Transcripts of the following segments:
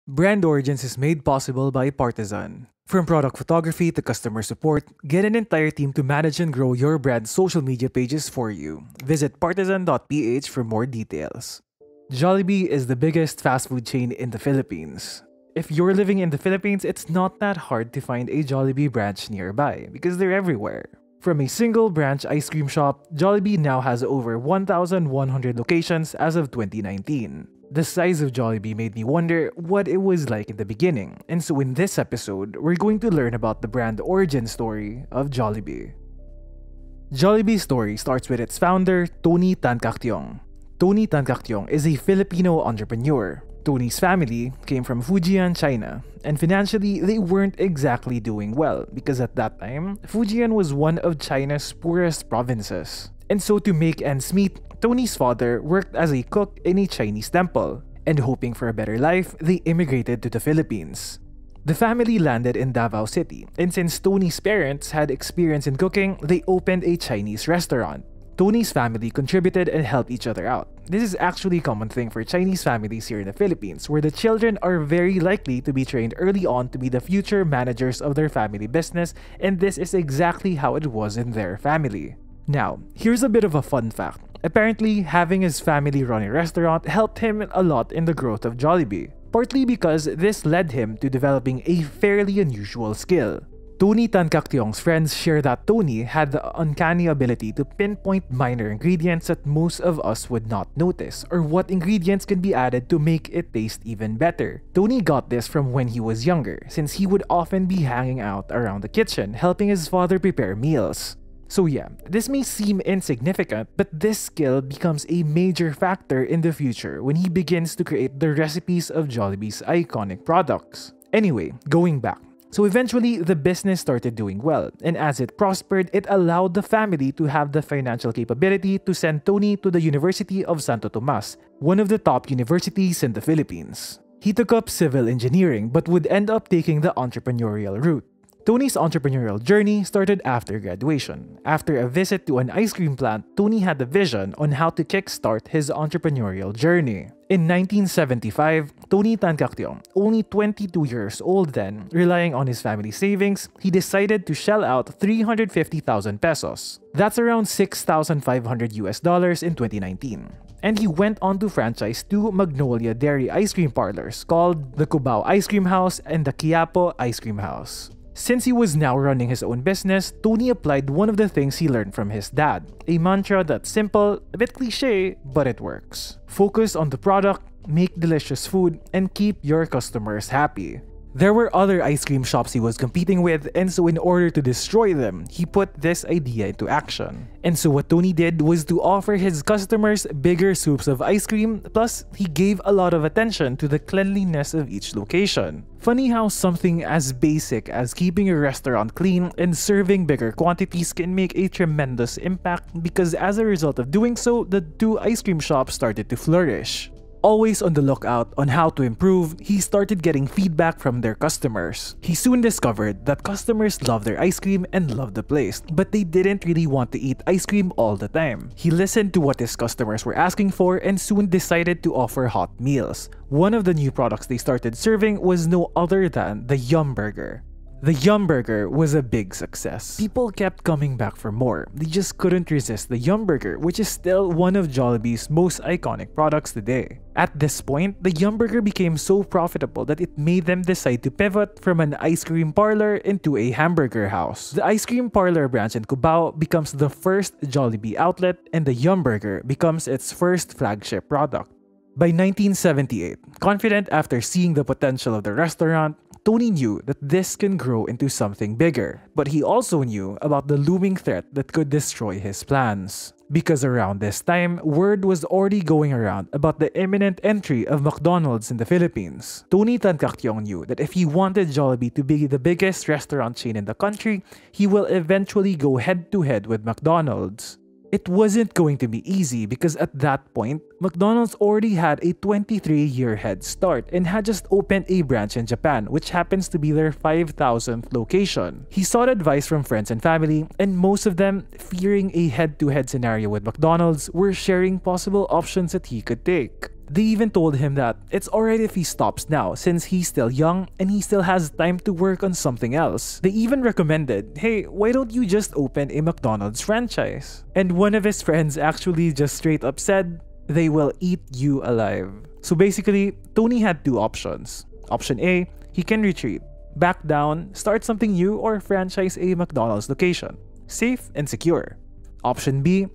Brand Origins is made possible by Partizan. From product photography to customer support, get an entire team to manage and grow your brand's social media pages for you. Visit partizan.ph for more details. Jollibee is the biggest fast food chain in the Philippines. If you're living in the Philippines, it's not that hard to find a Jollibee branch nearby because they're everywhere. From a single branch ice cream shop, Jollibee now has over 1,100 locations as of 2019. The size of Jollibee made me wonder what it was like in the beginning, and so in this episode, we're going to learn about the brand origin story of Jollibee. Jollibee's story starts with its founder, Tony Tan Cak Tiong. Tony Tan Cak Tiong is a Filipino entrepreneur. Tony's family came from Fujian, China, and financially, they weren't exactly doing well because at that time, Fujian was one of China's poorest provinces. And so to make ends meet, Tony's father worked as a cook in a Chinese temple, and hoping for a better life, they immigrated to the Philippines. The family landed in Davao City, and since Tony's parents had experience in cooking, they opened a Chinese restaurant. Tony's family contributed and helped each other out. This is actually a common thing for Chinese families here in the Philippines, where the children are very likely to be trained early on to be the future managers of their family business, and this is exactly how it was in their family. Now, here's a bit of a fun fact. Apparently, having his family run a restaurant helped him a lot in the growth of Jollibee, partly because this led him to developing a fairly unusual skill. Tony Tan Cak Tiong's friends share that Tony had the uncanny ability to pinpoint minor ingredients that most of us would not notice, or what ingredients can be added to make it taste even better. Tony got this from when he was younger, since he would often be hanging out around the kitchen, helping his father prepare meals. So yeah, this may seem insignificant, but this skill becomes a major factor in the future when he begins to create the recipes of Jollibee's iconic products. Anyway, going back. So eventually, the business started doing well, and as it prospered, it allowed the family to have the financial capability to send Tony to the University of Santo Tomas, one of the top universities in the Philippines. He took up civil engineering but would end up taking the entrepreneurial route. Tony's entrepreneurial journey started after graduation. After a visit to an ice cream plant, Tony had a vision on how to kickstart his entrepreneurial journey. In 1975, Tony Tan Cak Tiong, only 22 years old then, relying on his family savings, he decided to shell out 350,000 pesos. That's around $6,500 in 2019. And he went on to franchise two Magnolia Dairy ice cream parlors called the Cubao Ice Cream House and the Quiapo Ice Cream House. Since he was now running his own business, Tony applied one of the things he learned from his dad, a mantra that's simple, a bit cliche, but it works. Focus on the product, make delicious food, and keep your customers happy. There were other ice cream shops he was competing with, and so in order to destroy them, he put this idea into action. And so what Tony did was to offer his customers bigger scoops of ice cream, plus he gave a lot of attention to the cleanliness of each location. Funny how something as basic as keeping a restaurant clean and serving bigger quantities can make a tremendous impact, because as a result of doing so, the two ice cream shops started to flourish. Always on the lookout on how to improve, he started getting feedback from their customers. He soon discovered that customers love their ice cream and love the place, but they didn't really want to eat ice cream all the time. He listened to what his customers were asking for and soon decided to offer hot meals. One of the new products they started serving was no other than the Yum Burger. The Yum Burger was a big success. People kept coming back for more. They just couldn't resist the Yum Burger, which is still one of Jollibee's most iconic products today. At this point, the Yum Burger became so profitable that it made them decide to pivot from an ice cream parlor into a hamburger house. The ice cream parlor branch in Cubao becomes the first Jollibee outlet, and the Yum Burger becomes its first flagship product. By 1978, confident after seeing the potential of the restaurant, Tony knew that this can grow into something bigger, but he also knew about the looming threat that could destroy his plans. Because around this time, word was already going around about the imminent entry of McDonald's in the Philippines. Tony Tan Cak Tiong knew that if he wanted Jollibee to be the biggest restaurant chain in the country, he will eventually go head-to-head with McDonald's. It wasn't going to be easy because at that point, McDonald's already had a 23-year head start and had just opened a branch in Japan, which happens to be their 5,000th location. He sought advice from friends and family, and most of them, fearing a head-to-head scenario with McDonald's, were sharing possible options that he could take. They even told him that it's alright if he stops now since he's still young and he still has time to work on something else. They even recommended, hey, why don't you just open a McDonald's franchise? And one of his friends actually just straight up said, they will eat you alive. So basically, Tony had two options. Option A, he can retreat, back down, start something new, or franchise a McDonald's location. Safe and secure. Option B,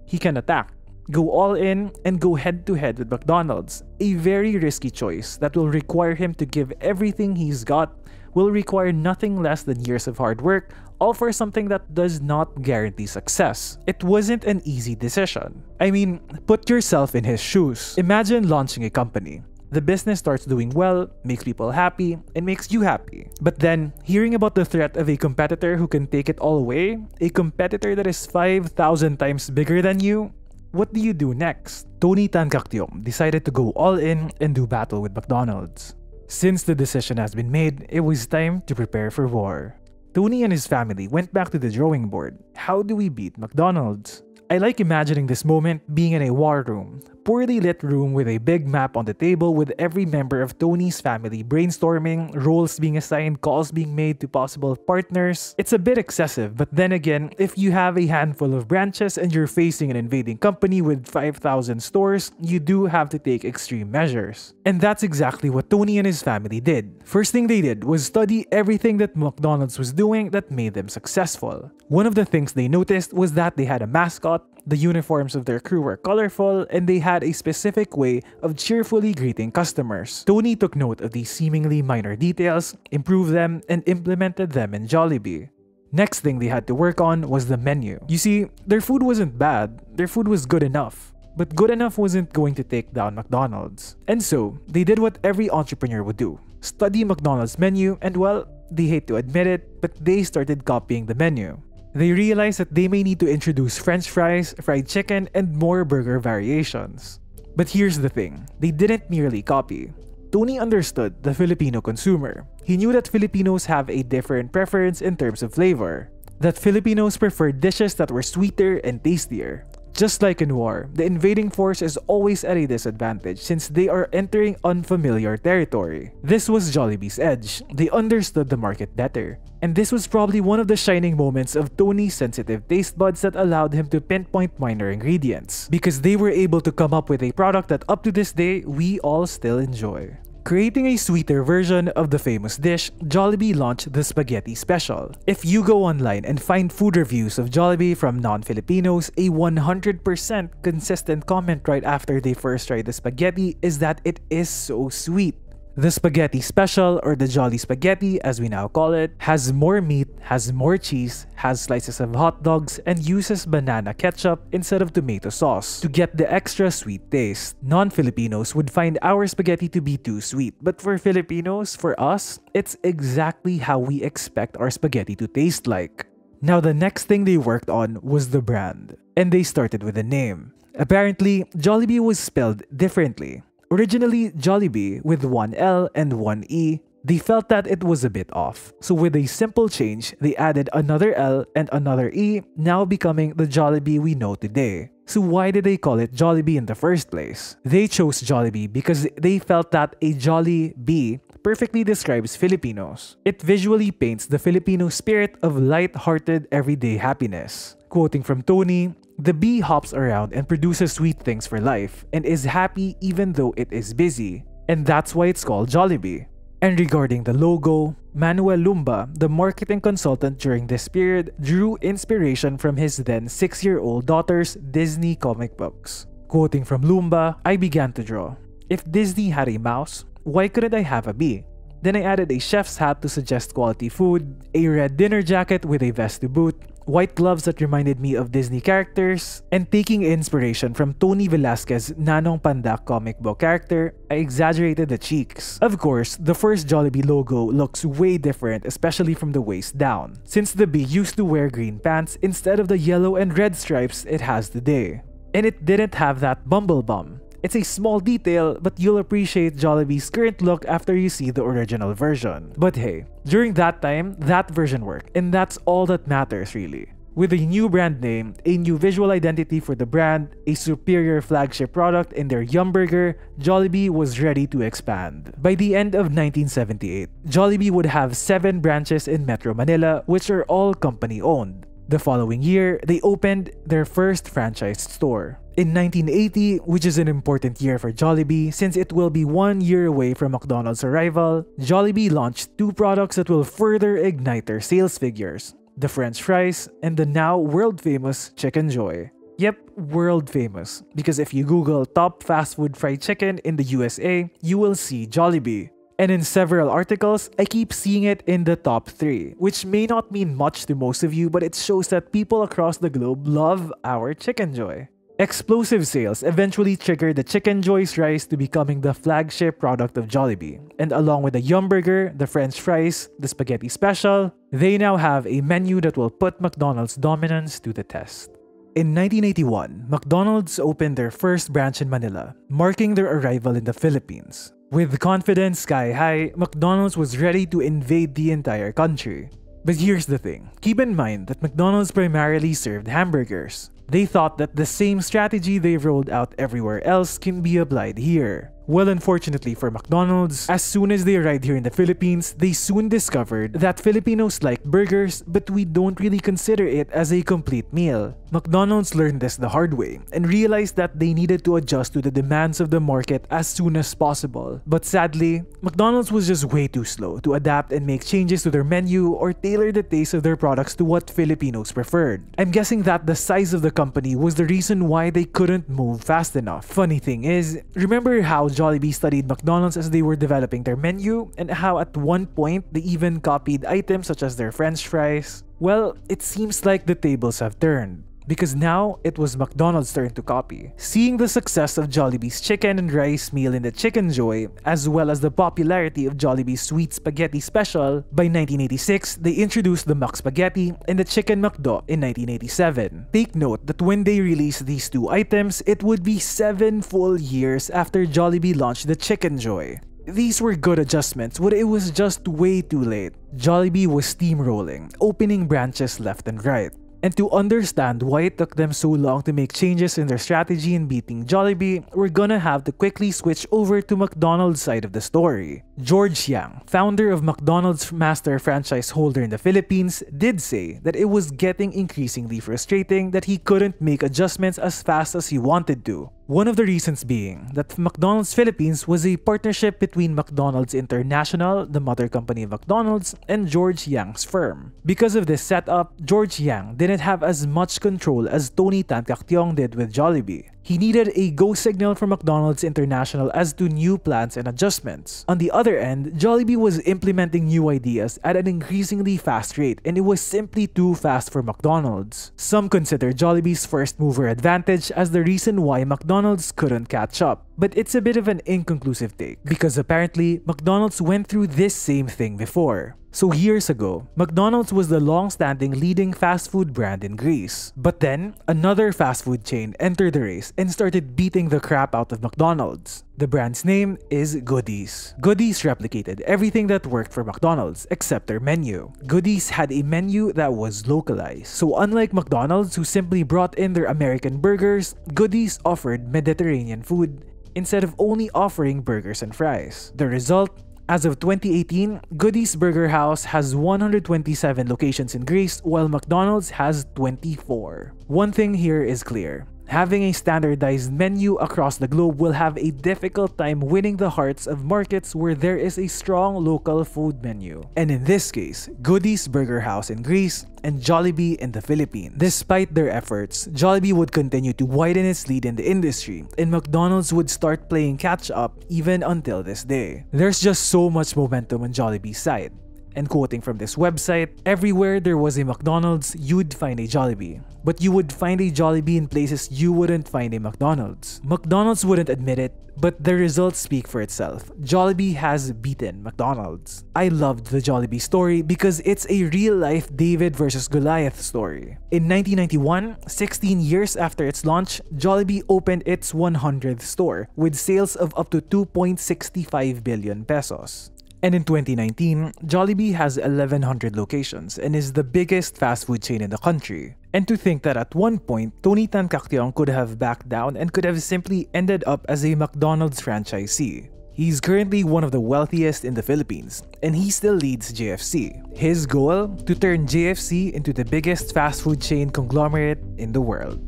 he can attack, go all in, and go head to head with McDonald's. A very risky choice that will require him to give everything he's got, will require nothing less than years of hard work, all for something that does not guarantee success. It wasn't an easy decision. I mean, put yourself in his shoes. Imagine launching a company. The business starts doing well, makes people happy, and makes you happy. But then, hearing about the threat of a competitor who can take it all away, a competitor that is 5,000 times bigger than you, what do you do next? Tony Tan Caktiong decided to go all in and do battle with McDonald's. Since the decision has been made, it was time to prepare for war. Tony and his family went back to the drawing board. How do we beat McDonald's? I like imagining this moment being in a war room, poorly lit room with a big map on the table with every member of Tony's family brainstorming, roles being assigned, calls being made to possible partners. It's a bit excessive, but then again, if you have a handful of branches and you're facing an invading company with 5,000 stores, you do have to take extreme measures. And that's exactly what Tony and his family did. First thing they did was study everything that McDonald's was doing that made them successful. One of the things they noticed was that they had a mascot, the uniforms of their crew were colorful, and they had a specific way of cheerfully greeting customers. Tony took note of these seemingly minor details, improved them, and implemented them in Jollibee. Next thing they had to work on was the menu. You see, their food wasn't bad, their food was good enough. But good enough wasn't going to take down McDonald's. And so, they did what every entrepreneur would do. Study McDonald's menu and, well, they hate to admit it, but they started copying the menu. They realized that they may need to introduce French fries, fried chicken, and more burger variations. But here's the thing, they didn't merely copy. Tony understood the Filipino consumer. He knew that Filipinos have a different preference in terms of flavor. That Filipinos prefer dishes that were sweeter and tastier. Just like in war, the invading force is always at a disadvantage since they are entering unfamiliar territory. This was Jollibee's edge. They understood the market better. And this was probably one of the shining moments of Tony's sensitive taste buds that allowed him to pinpoint minor ingredients, because they were able to come up with a product that up to this day, we all still enjoy. Creating a sweeter version of the famous dish, Jollibee launched the Spaghetti Special. If you go online and find food reviews of Jollibee from non-Filipinos, a 100% consistent comment right after they first tried the spaghetti is that it is so sweet. The Spaghetti Special, or the Jolly Spaghetti as we now call it, has more meat, has more cheese, has slices of hot dogs, and uses banana ketchup instead of tomato sauce to get the extra sweet taste. Non-Filipinos would find our spaghetti to be too sweet, but for Filipinos, for us, it's exactly how we expect our spaghetti to taste like. Now the next thing they worked on was the brand, and they started with a name. Apparently, Jollibee was spelled differently. Originally Jollibee with one L and one E, they felt that it was a bit off. So with a simple change, they added another L and another E, now becoming the Jollibee we know today. So why did they call it Jollibee in the first place? They chose Jollibee because they felt that a Jolly Bee perfectly describes Filipinos. It visually paints the Filipino spirit of light-hearted everyday happiness. Quoting from Tony, "The bee hops around and produces sweet things for life and is happy even though it is busy. And that's why it's called Jollibee." And regarding the logo, Manuel Lumba, the marketing consultant during this period, drew inspiration from his then 6-year-old daughter's Disney comic books. Quoting from Lumba, "I began to draw. If Disney had a mouse, why couldn't I have a bee? Then I added a chef's hat to suggest quality food, a red dinner jacket with a vest to boot, white gloves that reminded me of Disney characters, and taking inspiration from Tony Velasquez's Nanong Pandak comic book character, I exaggerated the cheeks. Of course, the first Jollibee logo looks way different, especially from the waist down, since the bee used to wear green pants instead of the yellow and red stripes it has today. And it didn't have that bumble bum. It's a small detail, but you'll appreciate Jollibee's current look after you see the original version. But hey, during that time, that version worked, and that's all that matters really. With a new brand name, a new visual identity for the brand, a superior flagship product in their Yum Burger, Jollibee was ready to expand. By the end of 1978, Jollibee would have 7 branches in Metro Manila, which are all company-owned. The following year, they opened their first franchised store. In 1980, which is an important year for Jollibee since it will be 1 year away from McDonald's arrival, Jollibee launched 2 products that will further ignite their sales figures: the French fries and the now world-famous Chickenjoy. Yep, world-famous, because if you Google top fast food fried chicken in the USA, you will see Jollibee. And in several articles, I keep seeing it in the top 3, which may not mean much to most of you, but it shows that people across the globe love our Chickenjoy. Explosive sales eventually triggered the Chickenjoy's rise to becoming the flagship product of Jollibee, and along with the Yum Burger, the French fries, the Spaghetti Special, they now have a menu that will put McDonald's dominance to the test. In 1981, McDonald's opened their first branch in Manila, marking their arrival in the Philippines. With confidence sky high, McDonald's was ready to invade the entire country. But here's the thing, keep in mind that McDonald's primarily served hamburgers. They thought that the same strategy they rolled out everywhere else can be applied here. Well, unfortunately for McDonald's, as soon as they arrived here in the Philippines, they soon discovered that Filipinos like burgers, but we don't really consider it as a complete meal. McDonald's learned this the hard way and realized that they needed to adjust to the demands of the market as soon as possible. But sadly, McDonald's was just way too slow to adapt and make changes to their menu or tailor the taste of their products to what Filipinos preferred. I'm guessing that the size of the company was the reason why they couldn't move fast enough. Funny thing is, remember how Jollibee studied McDonald's as they were developing their menu, and how at one point they even copied items such as their French fries? Well, it seems like the tables have turned, because now it was McDonald's turn to copy. Seeing the success of Jollibee's chicken and rice meal in the Chickenjoy, as well as the popularity of Jollibee's sweet spaghetti special, by 1986, they introduced the McSpaghetti and the Chicken McDo in 1987. Take note that when they released these 2 items, it would be 7 full years after Jollibee launched the Chickenjoy. These were good adjustments, but it was just way too late. Jollibee was steamrolling, opening branches left and right. And to understand why it took them so long to make changes in their strategy in beating Jollibee, we're gonna have to quickly switch over to McDonald's side of the story. George Yang, founder of McDonald's master franchise holder in the Philippines, did say that it was getting increasingly frustrating that he couldn't make adjustments as fast as he wanted to. One of the reasons being that McDonald's Philippines was a partnership between McDonald's International, the mother company of McDonald's, and George Yang's firm. Because of this setup, George Yang didn't have as much control as Tony Tan Caktiong did with Jollibee. He needed a go signal from McDonald's International as to new plans and adjustments. On the other end, Jollibee was implementing new ideas at an increasingly fast rate, and it was simply too fast for McDonald's. Some consider Jollibee's first mover advantage as the reason why McDonald's couldn't catch up. But it's a bit of an inconclusive take, because apparently McDonald's went through this same thing before. So years ago, McDonald's was the long-standing leading fast food brand in Greece. But then, another fast food chain entered the race and started beating the crap out of McDonald's. The brand's name is Goodies. Goodies replicated everything that worked for McDonald's except their menu. Goodies had a menu that was localized. So unlike McDonald's, who simply brought in their American burgers, Goodies offered Mediterranean food instead of only offering burgers and fries. The result? As of 2018, Goodies Burger House has 127 locations in Greece, while McDonald's has 24. One thing here is clear. Having a standardized menu across the globe will have a difficult time winning the hearts of markets where there is a strong local food menu. And in this case, Goodies Burger House in Greece and Jollibee in the Philippines. Despite their efforts, Jollibee would continue to widen its lead in the industry, and McDonald's would start playing catch up even until this day. There's just so much momentum on Jollibee's side. And quoting from this website, everywhere there was a McDonald's, you'd find a Jollibee. But you would find a Jollibee in places you wouldn't find a McDonald's. McDonald's wouldn't admit it, but the results speak for itself. Jollibee has beaten McDonald's. I loved the Jollibee story because it's a real-life David versus Goliath story. In 1991, 16 years after its launch, Jollibee opened its 100th store with sales of up to 2.65 billion pesos. And in 2019, Jollibee has 1,100 locations and is the biggest fast food chain in the country. And to think that at one point, Tony Tan Caktiong could have backed down and could have simply ended up as a McDonald's franchisee. He's currently one of the wealthiest in the Philippines, and he still leads JFC. His goal? To turn JFC into the biggest fast food chain conglomerate in the world.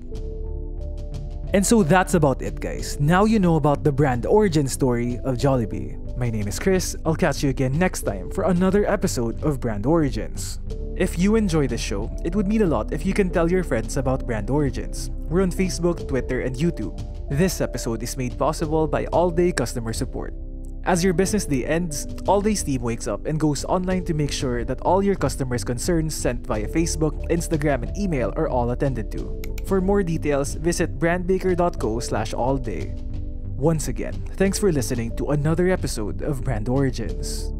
And so that's about it, guys. Now you know about the brand origin story of Jollibee. My name is Chris. I'll catch you again next time for another episode of Brand Origins. If you enjoy the show, it would mean a lot if you can tell your friends about Brand Origins. We're on Facebook, Twitter, and YouTube. This episode is made possible by All Day Customer Support. As your business day ends, All Day's team wakes up and goes online to make sure that all your customers' concerns sent via Facebook, Instagram, and email are all attended to. For more details, visit brandbaker.co/allday. Once again, thanks for listening to another episode of Brand Origins.